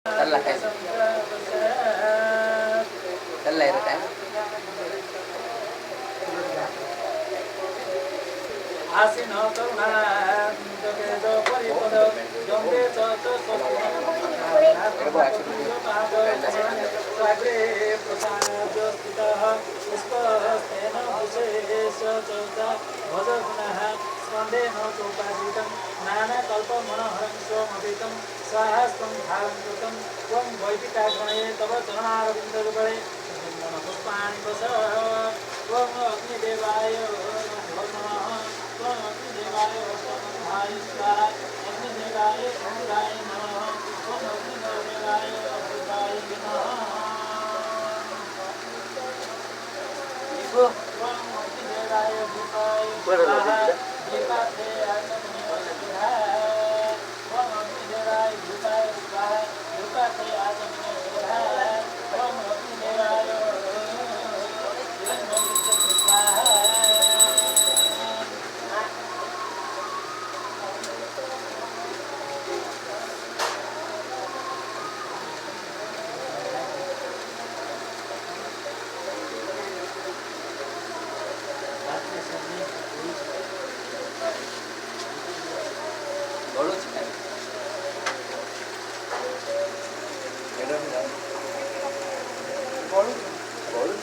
Talla kayo. Talla iro time. आसीन करुणा जगे जो परिपद जंगे च स्वाग्रे प्रसाद स्थितः पुष्पस्तेन विशेष चौचा भज गुणः स्कन्देन चोपासितं नानाकल्पमनोहरं स्वमपितं स्वाहास्तं धारं कृतं त्वं वैदिकाग्रणे तव चरणारविन्दयुगळे पुष्पाणि वस त्वं अग्निदेवाय नमो नमः त्वं अग्निदेवाय वसवन्धाय स्वाहा अग्निदेवाय अमृताय नमः त्वं अग्निदेवाय अमृताय नमः त्वं अग्निदेवाय भूताय स्वाहा दीपाते आचमनीयः त्वं अग्निदेवाय भूताय स्वाहा दीपाते आचमनीयः त्वं अग्निदेवाय Baru sih. Baru. Baru.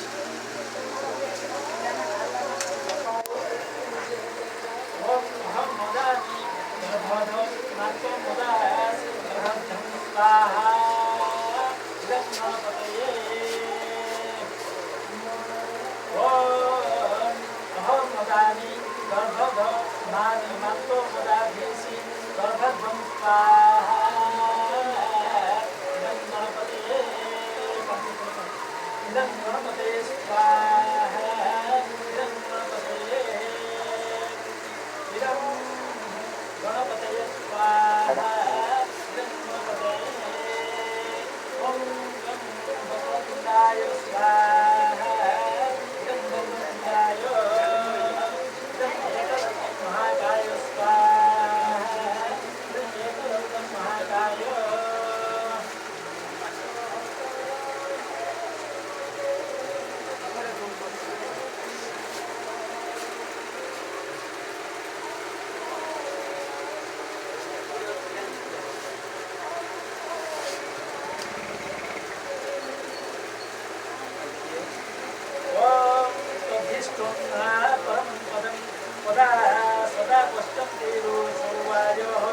सदा पश्यन्तिरो सर्वायोः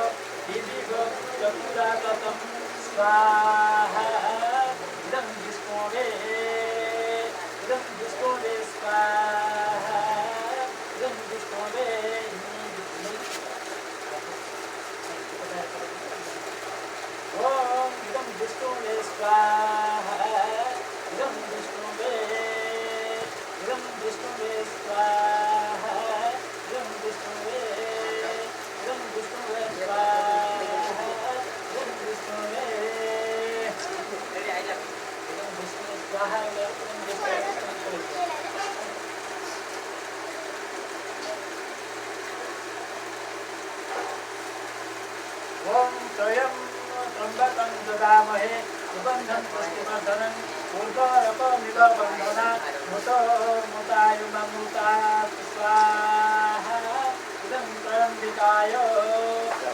चतुरागतं स्वाहा इदं विष्णुवे स्वाहा इदं विष्णुवे ॐ इदं विष्णुवे स्वाहा इदं विष्णुवे स्वाहा इदं विष्णुवे ॐ स्वयं त्र्यम्बकं ददामहे सुगन्धं पुष्टिवर्धनं ऊर्ध्वरपमिव बन्धना मुतायुममृतात् स्वाहा इदं त्र्यम्बिकाय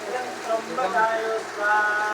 इदं त्र्यम्बकाय स्वाहा।